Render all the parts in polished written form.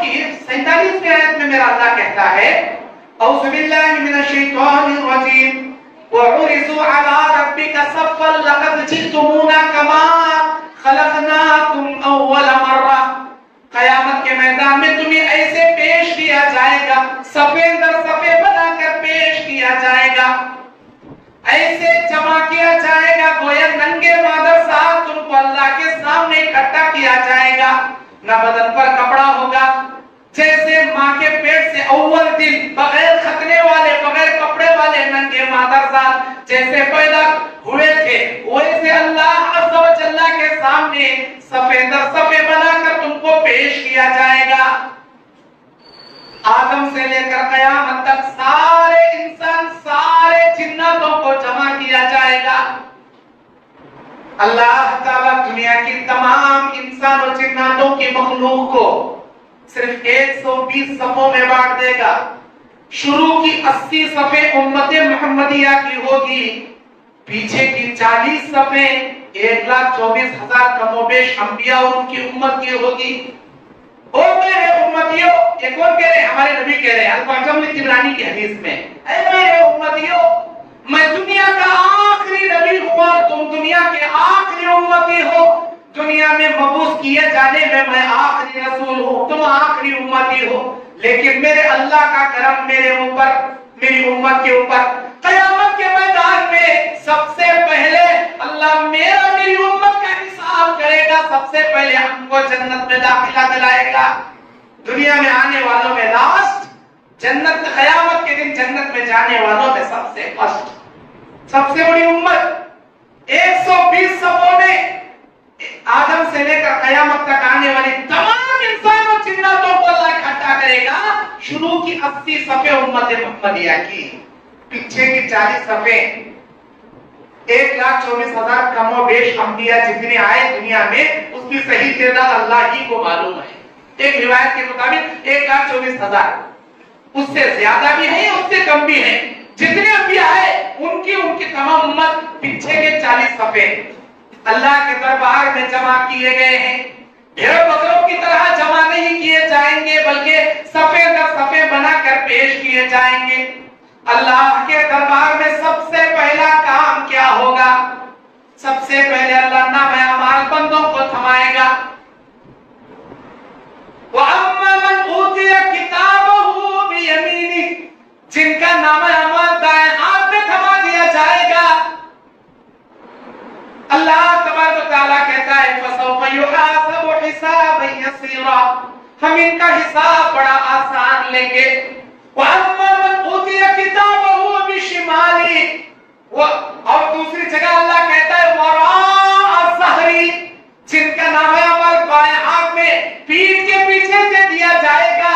की 47वें आयत में मेरा अल्लाह कहता है औज़ु बिल्लाहि मिनश शैतानिर रजीम वउरिज़ु अला रब्बिका सफ़्फ़न लक़द जि'तुमूना कमा खलक़नाकुम अव्वल मर्रा। क़यामत के मैदान में तुम्हें ऐसे पेश किया जाएगा, सफ़े दर सफ़े बनाकर पेश किया जाएगा, ऐसे जमा किया जाएगा गोया नंगे मादर साथ तुमको अल्लाह के सामने इकट्ठा किया जाएगा। न बदन पर कपड़ा होगा, जैसे माँ के पेट से अव्वल दिन बगैर खतने वाले बगैर कपड़े वाले नंगे मादर साथ जैसे पैदा हुए थे, वैसे अल्लाह अज़्ज़ा व जल्ला के सामने सफ़े दर सफ़े बनाकर तुमको पेश किया जाएगा। आदम से लेकर क़यामत तक सारे इंसान सारे जिन्नातों को जमा किया जाएगा। अल्लाह ताला दुनिया की तमाम इंसान और जिन्नातों की मखलूक को सिर्फ 120 सफ़ों में बांट देगा। शुरू की 80 सफ़े उम्मत मुहम्मदिया की होगी, पीछे की 40 सफ़े 1,24,000 कमोबेश अंबिया और उनकी उम्मत की होगी। ओ मेरे उम्मतियों, ये कौन कह रहे हैं? हमारे नबी कह रहे हैं अल-मुअज़्ज़म तिबरानी की हदीस में, ऐ मेरे उम्मतियों, मैं दुनिया का आखिरी नबी हुआ, तुम दुनिया के आखिरी उम्मती हो। दुनिया में मबूस किए जाने में मैं आखिरी रसूल हूँ, तुम आखिरी उम्मती हो, लेकिन मेरे अल्लाह का करम मेरे ऊपर, मेरी उम्मत के ऊपर, क़यामत के मैदान में सबसे पहले अल्लाह मेरी उम्मत का हिसाब करेगा, सबसे पहले हमको जन्नत में दाखिला दिलाएगा। दुनिया में आने वालों में लास्ट, जन्नत क़यामत के दिन जन्नत में जाने वालों में सबसे फर्स्ट, सबसे बड़ी उम्मत 120 सफ़ों में आदम से लेकर क़यामत तक आने वाली तमाम इंसान और जिन्नातों को अल्लाह इकट्ठा करेगा। शुरू की 80 सफ़े उम्मत मुहम्मदिया की, पीछे की 40 सफ़े 1,24,000 कमोबेश अंबिया जितने आए दुनिया में, उसकी सही तादाद अल्लाह ही को मालूम है। एक रिवायत के मुताबिक 1,24,000, उससे ज्यादा भी है उससे कम भी है। जितने अंबिया आए उनकी तमाम उम्मत पीछे के 40 सफ़े अल्लाह के दरबार में जमा किए गए हैं। भेड़ बकरों की तरह जमा नहीं किए जाएंगे, बल्कि सफ़े दर सफ़े बनाकर पेश किए जाएंगे। अल्लाह के दरबार में सबसे पहला काम क्या होगा? सबसे पहले अल्लाह नामे अमाल बंदों को थमाएगा। वअम्मा मन ऊतिया किताबहु बियमीनी, जिनका नामे अमाल दाएं हाथ में थमा दिया जाएगा, अल्लाह तबारक व तआला कहता है फसौफ युहासबु हिसाबन यसीरा, हम इनका हिसाब बड़ा आसान लेंगे। वअम्मा मन ऊतिया किताबहु बिशिमाली, और दूसरी जगह अल्लाह कहता है वराअ ज़हरी, जिनका नामे अमल बाएं हाथ में पीठ के पीछे से दिया जाएगा।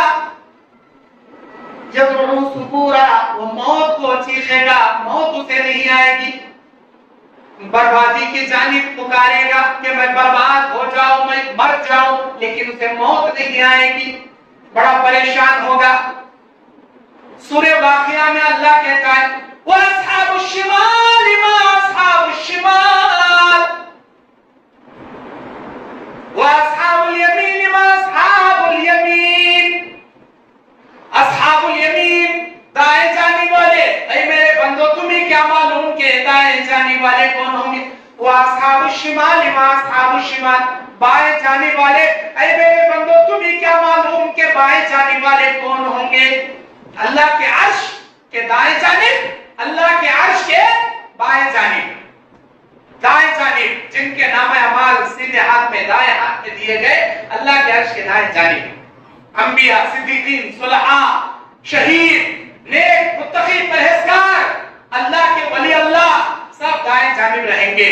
यदउ सुबूरा, वो मौत को चीखेगा, मौत उसे नहीं आएगी, बर्बादी की जानिब पुकारेगा कि मैं बर्बाद हो जाऊं, मैं मर जाऊं, लेकिन उसे मौत नहीं आएगी, बड़ा परेशान होगा। सूरह वाक़िया में अल्लाह कहता है वअस्हाबुश शिमाल मा अस्हाबुश शिमाल वअस्हाबुल यमीन मा अस्हाबुल यमीन। अस्हाबुल यमीन दाएं जाने वाले, ऐ मेरे बंदो तुम्हें क्या मालूम के दाएं जाने वाले कौन होंगे? वो अस्हाबुश शिमाल मा अस्हाबुश शिमाल, बाएं जाने वाले, ऐ मेरे बंदो तुम्हें क्या मालूम के बाएं जाने वाले कौन होंगे? अल्लाह के अर्श के दाएं जानिब, अल्लाह के अर्श के बाएं जानिब, दाएं जानिब जिनके नामे अमाल सीधे हाथ में दाएं हाथ में दिए गए, अल्लाह के अर्श के दाएं जानिब अंबिया, सिद्दीकीन, सुलहा, शहीद, नेक, मुत्तकी, परहेजगार, अल्लाह के वली अल्लाह सब दाएं जानिब रहेंगे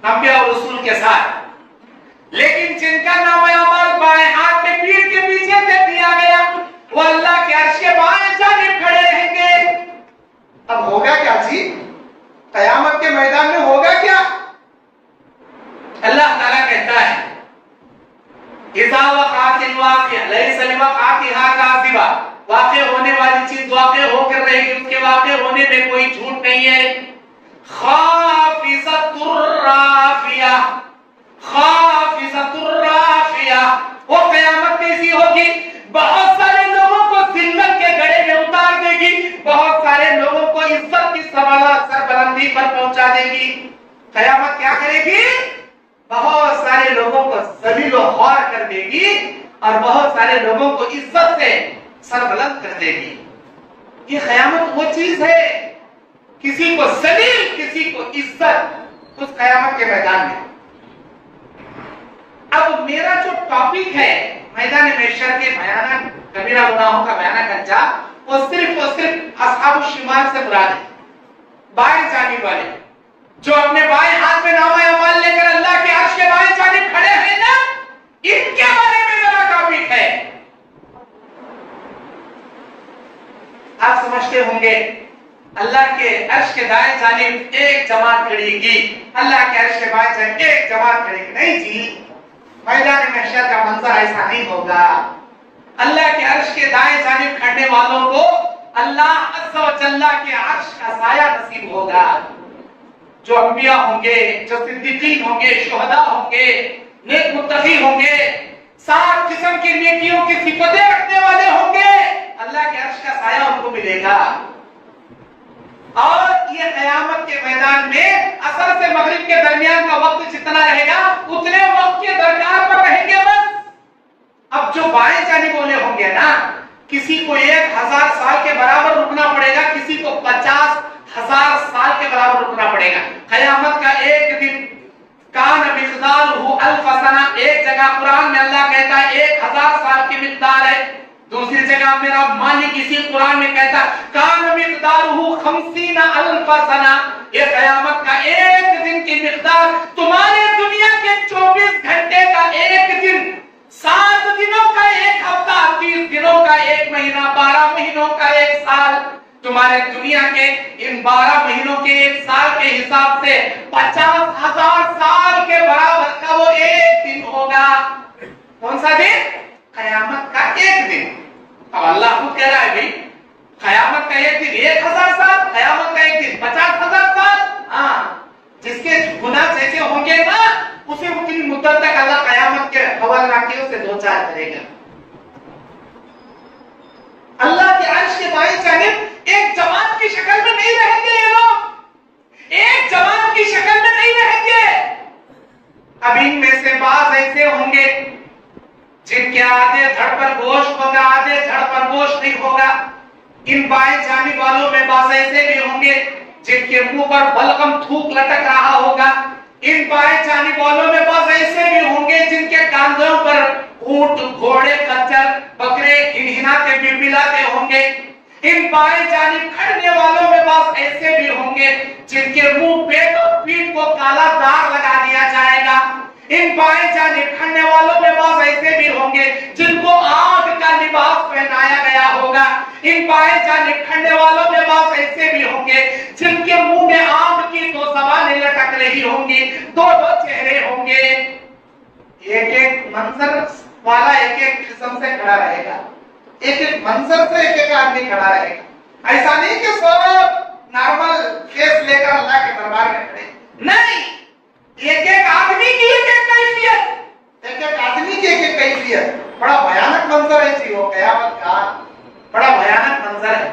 अंबिया और रसूल के साथ। लेकिन जिनका नाम अमल बाएं हाथ में पीठ के पीछे से दिया गया, वो अल्लाह के अर्श के बाएं जानिब खड़े रहेंगे। अब होगा क्या जी? क़यामत के मैदान में होगा क्या? अल्लाह ताला कहता है इज़ा वक़अतिल वाक़िअ लैसा लिवक़अतिहा काज़िबा, वाक़े होने वाली चीज वाक़े होकर रहेगी, उसके वाक़े होने में कोई झूठ नहीं है। खाफ़िज़तुर राफ़िया, खाफ़िज़तुर राफ़िया, वो क़यामत कैसी होगी? بلندی پر پہنچا دے گی. قیامت کیا کرے گی؟ بہت سارے لوگوں کو ذلیل و خوار کر دے گی اور بہت سارے لوگوں کو عزت سے سربلند کر دے گی. یہ قیامت وہ چیز ہے، کسی کو ذلیل کسی کو عزت، اس قیامت کے میدان میں. اب میرا جو ٹاپک ہے میدان محشر کے بیانات کبیرہ گناہوں کا بیانہ گنجا، وہ صرف اصحاب الشمال سے مراد ہے، بائیں جانب والے جو اپنے بائیں ہاتھ میں نامہ اعمال لے کر اللہ کے عرش کے بائیں جانب کھڑے ہیں نا، ان کے بارے میں میرا ٹاپک ہے. آپ سمجھتے ہوں گے اللہ کے عرش کے دائیں جانب ایک جماعت کھڑے گی، اللہ کے عرش کے بائیں جانب ایک جماعت کھڑے گی. نہیں جی، میدان محشر کا منظر ایسا نہیں ہوگا. اللہ کے عرش کے دائیں جانب کھڑنے والوں کو اللہ عز و جل کے عرش کا سایہ نصیب ہوگا. جو انبیاء ہوں گے، جو صدیقین ہوں گے، شہداء ہوں گے، نیک متقی ہوں گے، 7 قسم کی نیکیوں کی صفتیں رکھنے والے ہوں گے، اللہ کے عرش کا سایہ ان کو ملے گا. اور یہ قیامت کے میدان میں عصر سے مغرب کے درمیان کا وقت جتنا رہے گا اتنے وقت کے درمیان پر رہیں گے بس. اب جو بائیں جانب والے ہوں گے نا، کسی کو 1000 سال کے برابر رکنا پڑے گا، کسی کو 50,000 سال کے برابر رکنا پڑے گا. قیامت کا ایک دن کان مقدارہ 1000 سنہ، ایک جگہ قرآن میں اللہ کہتا ہے 1000 سال کی مقدار ہے، دوسری جگہ میرا مالک اسی قرآن میں کہتا کان مقدارہ 50,000 سنہ. یہ قیامت کا ایک دن کی مقدار تمہارے دنیا کے 24 گھنٹے کا ایک دن، 7 دنوں کا ایک ہفتہ، 30 دنوں کا ایک مہینہ، 12 مہینوں کا ایک سال. تمہارے دنیا کے ان 12 مہینوں کے ایک سال کے حساب سے 50,000 سال کے برابر کا وہ ایک دن ہوگا. کون سا دن؟ قیامت کا ایک دن. اب اللہ خود کہہ رہا ہے بھئی قیامت کا ایک دن 1000 سال، قیامت کا ایک دن 50,000 سال. ہاں، جس کے گناہ جیسے ہوں گے نا اسے اتنی مدت تک اللہ قیامت کے حوالناکیوں سے دوچار کرے گا. اللہ کے عرش کے بائیں جانب ایک جماعت کی شکل میں نہیں رہیں گے یہ لوگ، ایک جماعت کی شکل میں نہیں رہیں گے. اب ان میں سے بعض ایسے ہوں گے جن کے آدھے دھڑ پر گوشت ہوگا، آدھے دھڑ پر گوشت نہیں ہوگا. ان بائیں جانب والوں میں بعض ایسے بھی ہوں گے جن کے منہ پر بلغم تھوک لٹک رہا ہوگا. ان بائیں جانب والوں میں بعض ایسے بھی ہوں گے جن کے کاندھوں پر اونٹ، گھوڑے، خچر، بکرے ہنہناتے بلبلاتے ہوں گے. ان بائیں جانب کھڑنے والوں میں بعض ایسے بھی ہوں گے جن کے منہ، پیٹ اور پیٹھ کو کالا داغ لگا دیا جائے گا. ان بائیں جانب کھڑنے والوں میں بعض ایسے بھی ہوں گے جن کو آگ کا لباس پہنایا گیا ہوگا. ان بائیں جانب کھڑنے والوں میں بعض ایسے بھی ہوں گے جن کے منہ میں آگ کی 2 زبانیں لٹک رہی ہوں گی، 2 چہرے ہوں گے. ایک منظر والا ایک قسم سے کھڑا رہے گا، ایک منظر سے ایک آدمی کھڑا رہے گا. ایسا نہیں کہ سب نارمل فیس لے کر اللہ کے دربار میں کھڑے، نہیں، ایک آدمی کی ایک کیفیت، ایک آدمی کی ایک کیفیت. بڑا بھیانک منظر ہے جی وہ قیامت کا، بڑا بھیانک منظر ہے.